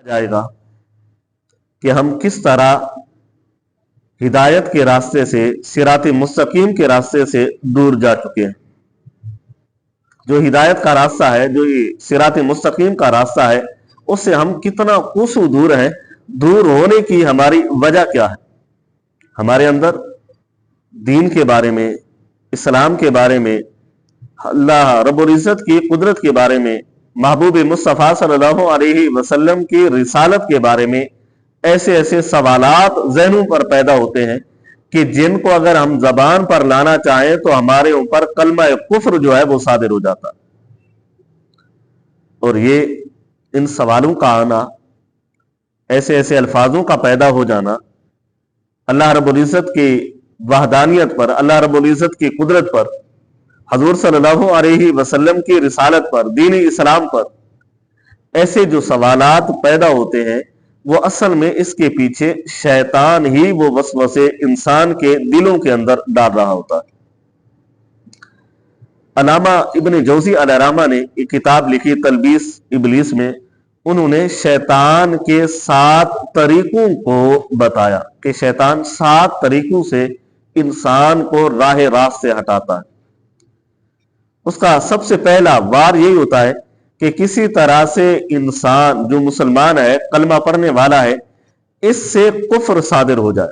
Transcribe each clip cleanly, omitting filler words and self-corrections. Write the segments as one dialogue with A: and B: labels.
A: جائے گا کہ ہم کس طرح ہدایت کے راستے سے، صراط مستقیم کے راستے سے دور جا چکے ہیں۔ جو ہدایت کا راستہ ہے، جو صراط مستقیم کا راستہ ہے، اس سے ہم کتنا کوسوں دور ہیں۔ دور ہونے کی ہماری وجہ کیا ہے؟ ہمارے اندر دین کے بارے میں، اسلام کے بارے میں، اللہ رب العزت کی قدرت کے بارے میں، محبوب مصطفیٰ صلی اللہ علیہ وسلم کی رسالت کے بارے میں ایسے ایسے سوالات ذہنوں پر پیدا ہوتے ہیں کہ جن کو اگر ہم زبان پر لانا چاہیں تو ہمارے اوپر کلمہ کفر جو ہے وہ صادر ہو جاتا ہے۔ اور یہ ان سوالوں کا آنا، ایسے ایسے الفاظوں کا پیدا ہو جانا، اللہ رب العزت کی وحدانیت پر، اللہ رب العزت کی قدرت پر، حضور صلی اللہ علیہ وسلم کی رسالت پر، دین اسلام پر ایسے جو سوالات پیدا ہوتے ہیں، وہ اصل میں اس کے پیچھے شیطان ہی وہ وسوسے انسان کے دلوں کے اندر ڈال رہا ہوتا ہے۔ علامہ ابن جوزی علیہ رحمہ نے ایک کتاب لکھی تلبیس ابلیس میں، انہوں نے شیطان کے 7 طریقوں کو بتایا کہ شیطان 7 طریقوں سے انسان کو راہ راست سے ہٹاتا ہے۔ اس کا سب سے پہلا وار یہی ہوتا ہے کہ کسی طرح سے انسان جو مسلمان ہے، کلمہ پڑھنے والا ہے، اس سے کفر صادر ہو جائے،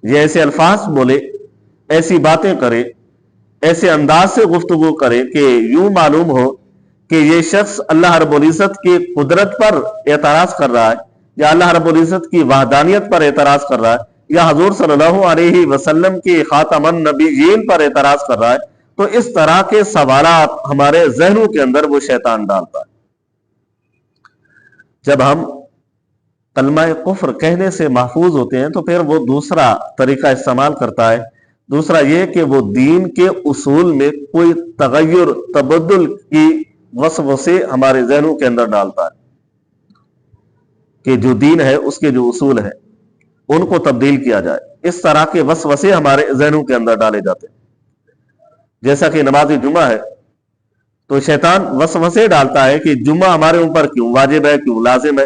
A: یہ ایسے الفاظ بولے، ایسی باتیں کرے، ایسے انداز سے گفتگو کرے کہ یوں معلوم ہو کہ یہ شخص اللہ رب العزت کی قدرت پر اعتراض کر رہا ہے، یا اللہ رب العزت کی وحدانیت پر اعتراض کر رہا ہے، یا حضور صلی اللہ علیہ وسلم کی خاتم النبیین پر اعتراض کر رہا ہے۔ تو اس طرح کے سوالات ہمارے ذہنوں کے اندر وہ شیطان ڈالتا ہے۔ جب ہم کلمہ کفر کہنے سے محفوظ ہوتے ہیں تو پھر وہ دوسرا طریقہ استعمال کرتا ہے، دوسرا یہ کہ وہ دین کے اصول میں کوئی تغیر، تبدل کی وسوسے ہمارے ذہنوں کے اندر ڈالتا ہے کہ جو دین ہے، اس کے جو اصول ہیں، ان کو تبدیل کیا جائے۔ اس طرح کے وسوسے ہمارے ذہنوں کے اندر ڈالے جاتے ہیں۔ جیسا کہ نماز جمعہ ہے تو شیطان وسوسے ڈالتا ہے کہ جمعہ ہمارے اوپر کیوں واجب ہے، کیوں لازم ہے،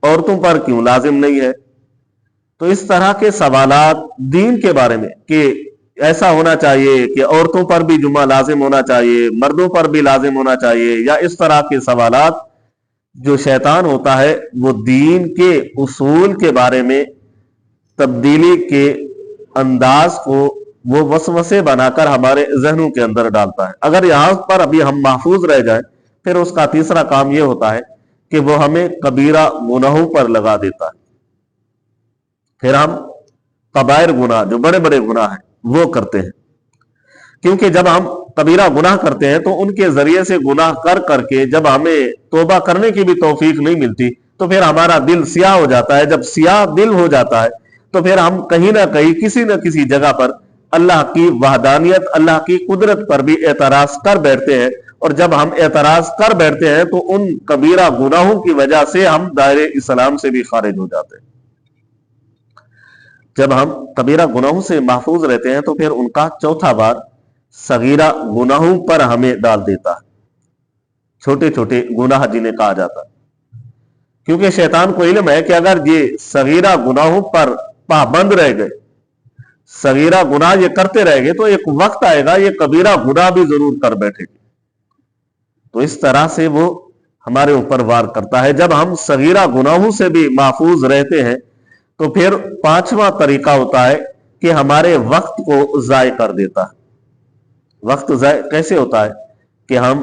A: عورتوں پر کیوں لازم نہیں ہے۔ تو اس طرح کے سوالات دین کے بارے میں کہ ایسا ہونا چاہیے کہ عورتوں پر بھی جمعہ لازم ہونا چاہیے، مردوں پر بھی لازم ہونا چاہیے، یا اس طرح کے سوالات جو شیطان ہوتا ہے وہ دین کے اصول کے بارے میں تبدیلی کے انداز کو وہ وسوسے بنا کر ہمارے ذہنوں کے اندر ڈالتا ہے۔ اگر یہاں پر ابھی ہم محفوظ رہ جائیں، پھر اس کا تیسرا کام یہ ہوتا ہے کہ وہ ہمیں کبیرہ گناہوں پر لگا دیتا ہے۔ پھر ہم کبائر گناہ، جو بڑے بڑے گناہ ہیں، وہ کرتے ہیں، کیونکہ جب ہم کبیرہ گناہ کرتے ہیں تو ان کے ذریعے سے گناہ کر کر کے جب ہمیں توبہ کرنے کی بھی توفیق نہیں ملتی تو پھر ہمارا دل سیاہ ہو جاتا ہے۔ جب سیاہ دل ہو جاتا ہے تو پھر ہم کہیں نہ کہیں، کسی نہ کسی جگہ پر اللہ کی وحدانیت، اللہ کی قدرت پر بھی اعتراض کر بیٹھتے ہیں، اور جب ہم اعتراض کر بیٹھتے ہیں تو ان کبیرہ گناہوں کی وجہ سے ہم دائرے اسلام سے بھی خارج ہو جاتے ہیں۔ جب ہم کبیرہ گناہوں سے محفوظ رہتے ہیں تو پھر ان کا چوتھا بار صغیرہ گناہوں پر ہمیں ڈال دیتا ہے، چھوٹے چھوٹے گناہ جنہیں کہا جاتا ہے، کیونکہ شیطان کو علم ہے کہ اگر یہ صغیرہ گناہوں پر پابند رہ گئے، صغیرہ گناہ یہ کرتے رہ گئے، تو ایک وقت آئے گا یہ کبیرہ گناہ بھی ضرور کر بیٹھے گے۔ تو اس طرح سے وہ ہمارے اوپر وار کرتا ہے۔ جب ہم صغیرہ گناہوں سے بھی محفوظ رہتے ہیں تو پھر پانچواں طریقہ ہوتا ہے کہ ہمارے وقت کو ضائع کر دیتا ہے۔ وقت ضائع کیسے ہوتا ہے کہ ہم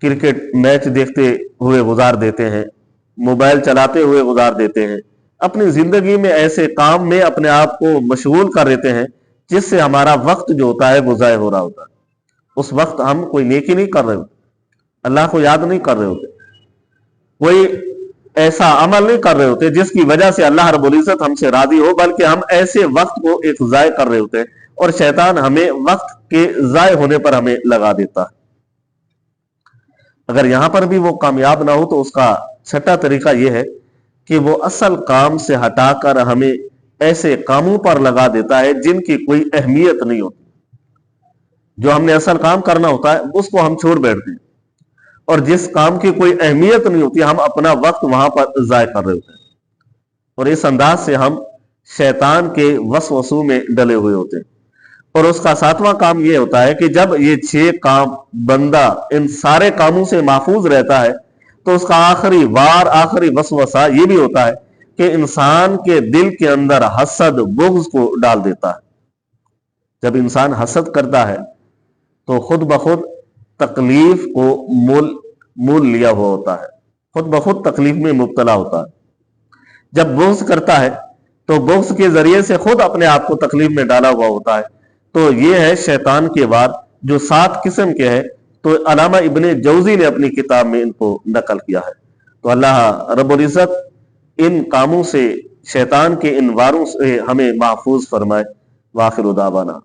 A: کرکٹ میچ دیکھتے ہوئے گزار دیتے ہیں، موبائل چلاتے ہوئے گزار دیتے ہیں، اپنی زندگی میں ایسے کام میں اپنے آپ کو مشغول کر دیتے ہیں جس سے ہمارا وقت جو ہوتا ہے وہ ضائع ہو رہا ہوتا ہے۔ اس وقت ہم کوئی نیکی نہیں کر رہے ہوتے، اللہ کو یاد نہیں کر رہے ہوتے، کوئی ایسا عمل نہیں کر رہے ہوتے جس کی وجہ سے اللہ رب العزت ہم سے راضی ہو، بلکہ ہم ایسے وقت کو ایک ضائع کر رہے ہوتے ہیں، اور شیطان ہمیں وقت کے ضائع ہونے پر ہمیں لگا دیتا ہے۔ اگر یہاں پر بھی وہ کامیاب نہ ہو تو اس کا چھٹا طریقہ یہ ہے کہ وہ اصل کام سے ہٹا کر ہمیں ایسے کاموں پر لگا دیتا ہے جن کی کوئی اہمیت نہیں ہوتی۔ جو ہم نے اصل کام کرنا ہوتا ہے اس کو ہم چھوڑ بیٹھتے ہیں، اور جس کام کی کوئی اہمیت نہیں ہوتی ہم اپنا وقت وہاں پر ضائع کر رہے ہوتے ہیں، اور اس انداز سے ہم شیطان کے وسوسوں میں ڈلے ہوئے ہوتے ہیں۔ اور اس کا ساتواں کام یہ ہوتا ہے کہ جب یہ 6 کام بندہ ان سارے کاموں سے محفوظ رہتا ہے تو اس کا آخری وسوسہ یہ بھی ہوتا ہے کہ انسان کے دل کے اندر حسد بغض کو ڈال دیتا ہے۔ جب انسان حسد کرتا ہے تو خود بخود تکلیف کو مول لیا ہوا ہوتا ہے، خود بخود تکلیف میں مبتلا ہوتا ہے۔ جب بغض کرتا ہے تو بغض کے ذریعے سے خود اپنے آپ کو تکلیف میں ڈالا ہوا ہوتا ہے۔ تو یہ ہے شیطان کے وار جو 7 قسم کے ہے، تو علامہ ابن جوزی نے اپنی کتاب میں ان کو نقل کیا ہے۔ تو اللہ رب العزت ان کاموں سے، شیطان کے ان واروں سے ہمیں محفوظ فرمائے۔ وآخر دعوانا